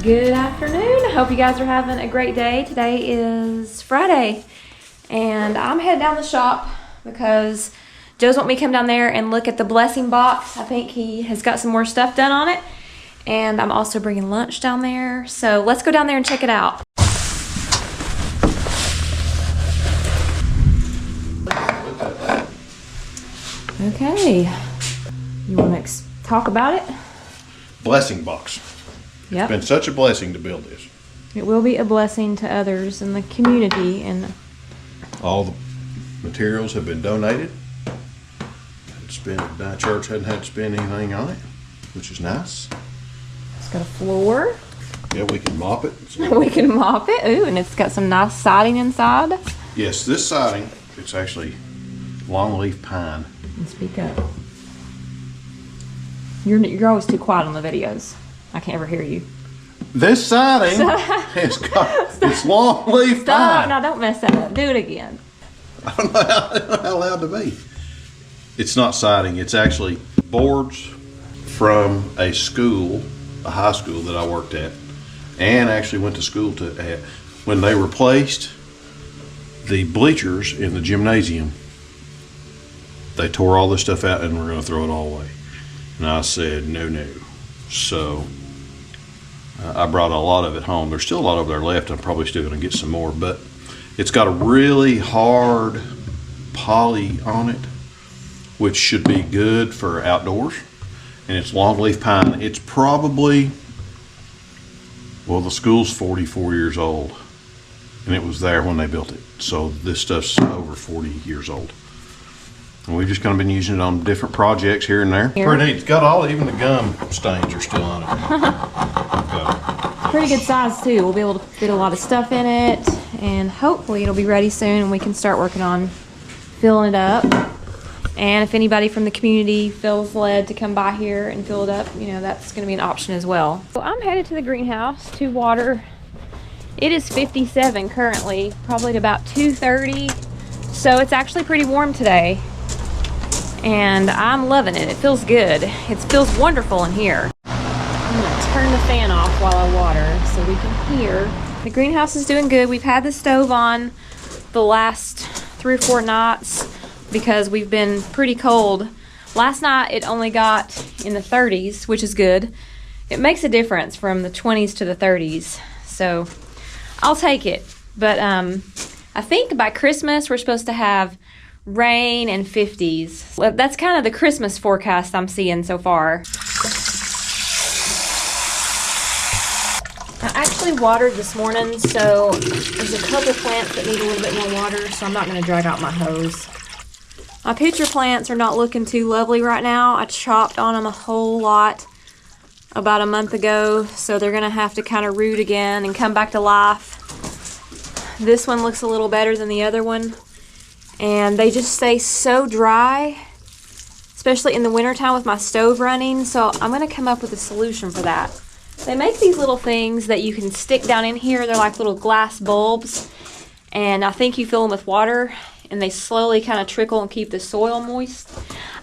Good afternoon. I hope you guys are having a great day. Today is Friday and I'm headed down the shop because Joe's want me to come down there and look at the blessing box. I think he has got some more stuff done on it, and I'm also bringing lunch down there. So let's go down there and check it out. Okay, you want to talk about it? Blessing box. Yep. It's been such a blessing to build this. It will be a blessing to others in the community, and all the materials have been donated. The church hadn't had to spend anything on it, which is nice. It's got a floor. Yeah, we can mop it. We can mop it. Ooh, and it's got some nice siding inside. Yes, this siding, it's actually longleaf pine. And speak up. You're always too quiet on the videos. I can't ever hear you. This siding has got it's longleaf pine. No, don't mess that up. Do it again. I don't know how loud to be. It's not siding. It's actually boards from a school, a high school that I worked at, and actually went to school at. When they replaced the bleachers in the gymnasium, they tore all this stuff out and were going to throw it all away. And I said, no. So I brought a lot of it home. There's still a lot of there left. I'm probably still going to get some more, but it's got a really hard poly on it, which should be good for outdoors. And it's longleaf pine. It's probably, well, the school's 44 years old, and it was there when they built it. So this stuff's over 40 years old. And we've just kind of been using it on different projects here and there. Pretty neat. It's got even the gum stains are still on it. Pretty good size too. We'll be able to fit a lot of stuff in it, and hopefully it'll be ready soon and we can start working on filling it up. And if anybody from the community feels led to come by here and fill it up, you know, that's going to be an option as well. So I'm headed to the greenhouse to water. It is 57 currently, probably to about 2:30. So it's actually pretty warm today. And I'm loving it. It feels good. It feels wonderful in here. I'm going to turn the fan off while I water so we can hear. The greenhouse is doing good. We've had the stove on the last 3 or 4 nights because we've been pretty cold. Last night it only got in the 30s, which is good. It makes a difference from the 20s to the 30s. So I'll take it. But I think by Christmas we're supposed to have rain and 50s. That's kind of the Christmas forecast I'm seeing so far. I actually watered this morning, so there's a couple plants that need a little bit more water, so I'm not going to drag out my hose. My pitcher plants are not looking too lovely right now. I chopped on them a whole lot about a month ago, so they're going to have to kind of root again and come back to life. This one looks a little better than the other one. And they just stay so dry, especially in the wintertime with my stove running. So I'm going to come up with a solution for that. They make these little things that you can stick down in here. They're like little glass bulbs. And I think you fill them with water, and they slowly kind of trickle and keep the soil moist.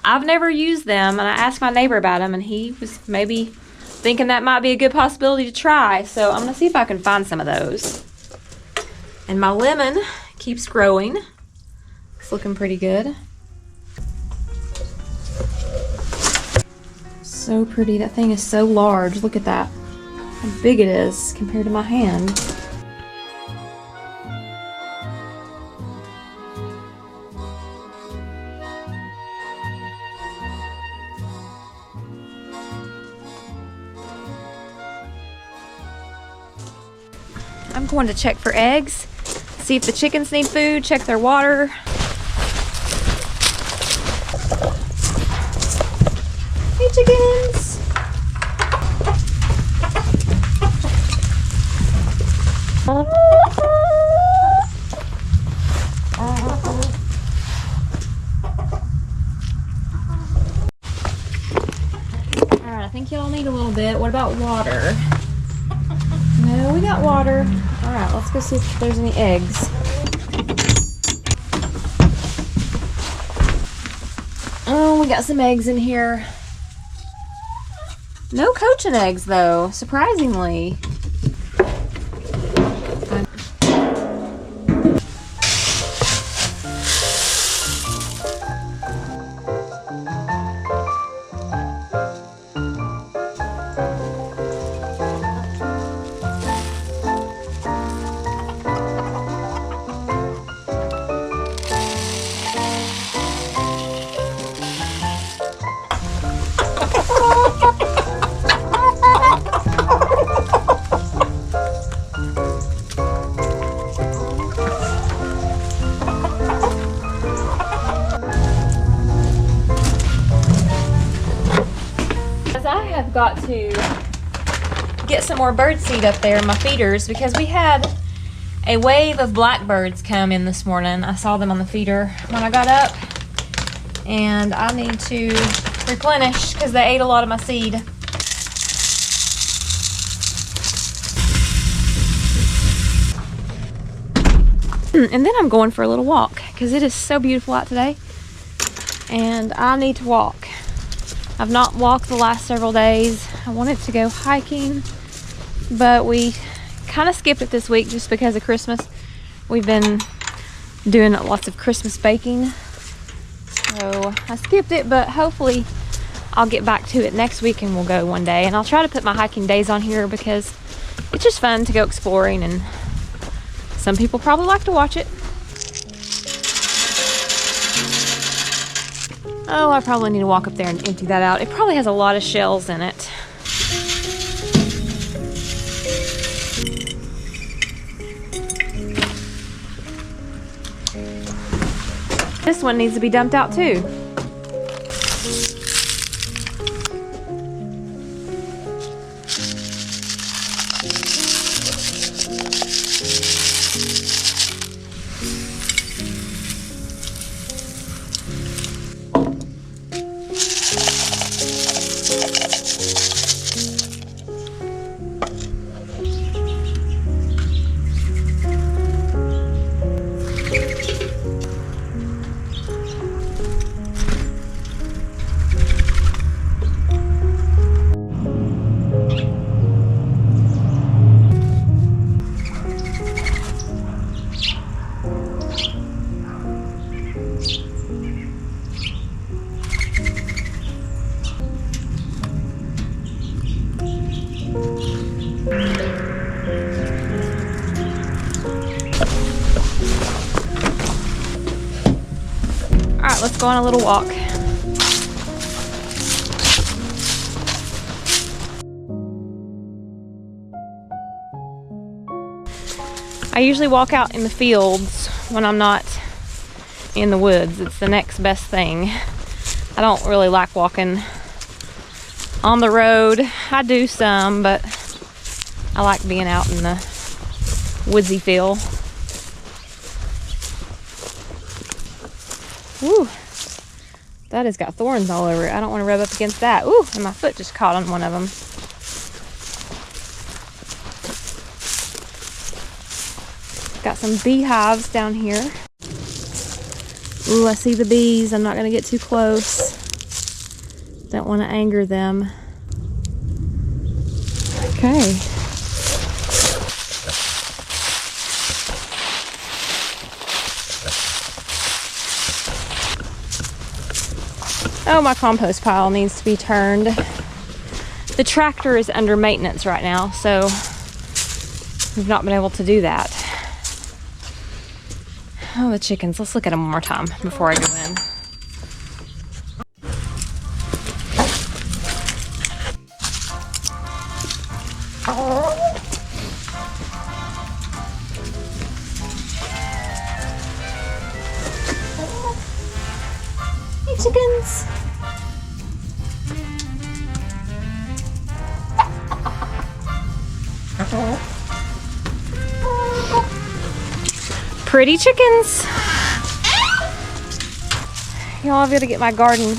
I've never used them, and I asked my neighbor about them, and he was maybe thinking that might be a good possibility to try. So I'm going to see if I can find some of those. And my lemon keeps growing. It's looking pretty good. So pretty. That thing is so large. Look at that. How big it is compared to my hand. I'm going to check for eggs, see if the chickens need food, check their water. Hey chickens! Alright, I think y'all need a little bit. What about water? No, we got water. Alright, let's go see if there's any eggs. Oh, we got some eggs in here. No coaching eggs though, surprisingly. have got to get some more bird seed up there in my feeders because we had a wave of blackbirds come in this morning. I saw them on the feeder when I got up, and I need to replenish because they ate a lot of my seed. And then I'm going for a little walk because it is so beautiful out today and I need to walk. I've not walked the last several days. I wanted to go hiking, but we kind of skipped it this week just because of Christmas. We've been doing lots of Christmas baking, so I skipped it, but hopefully I'll get back to it next week and we'll go one day. And I'll try to put my hiking days on here because it's just fun to go exploring, and some people probably like to watch it. Oh, I probably need to walk up there and empty that out. It probably has a lot of shells in it. This one needs to be dumped out too. Alright, let's go on a little walk. I usually walk out in the fields when I'm not in the woods. It's the next best thing. I don't really like walking on the road. I do some, but I like being out in the woodsy feel. Ooh, that has got thorns all over it. I don't want to rub up against that. Ooh, and my foot just caught on one of them. Got some beehives down here. Ooh, I see the bees. I'm not going to get too close. Don't want to anger them. Okay. Oh, my compost pile needs to be turned. The tractor is under maintenance right now, so we've not been able to do that. Oh, the chickens. Let's look at them one more time before I go in. Hey, chickens. Pretty chickens. Y'all, I've got to get my garden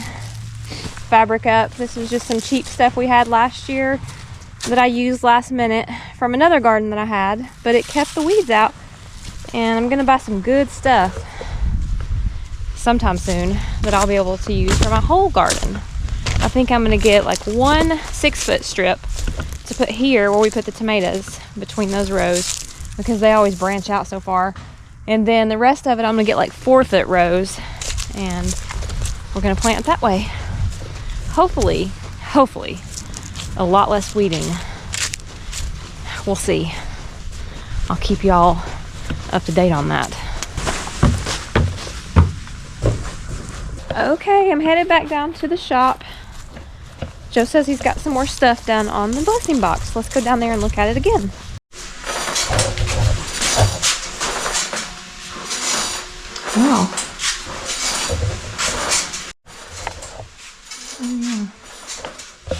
fabric up. This was just some cheap stuff we had last year that I used last minute from another garden that I had, but it kept the weeds out, and I'm gonna buy some good stuff sometime soon that I'll be able to use for my whole garden. I think I'm gonna get like one 6-foot strip to put here where we put the tomatoes between those rows because they always branch out so far. And then the rest of it, I'm gonna get like 4-foot rows, and we're gonna plant it that way. Hopefully, a lot less weeding. We'll see. I'll keep y'all up to date on that. Okay, I'm headed back down to the shop. Joe says he's got some more stuff done on the blessing box. Let's go down there and look at it again. Wow. Oh, yeah.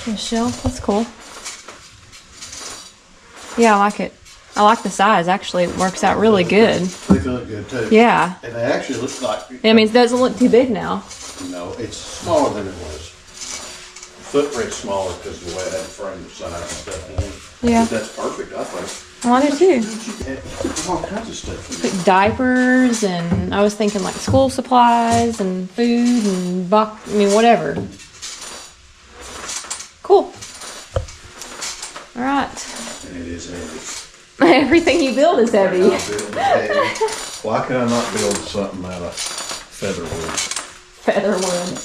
A shelf, that's cool. Yeah, I like it. I like the size, actually. It works out really good. They look good too. Yeah. And they actually look like, I mean, it doesn't look too big now. no, it's smaller than it was. Footprint's smaller because of the way I had to frame the side and stuff on it. Yeah. But that's perfect, I think. I do too. There's all kinds of stuff in there. Like diapers, and I was thinking like school supplies and food and whatever. Cool. All right. And it is heavy. Everything you build is heavy. I'm building heavy. Why could I not build something out of feather wood? Feather wood.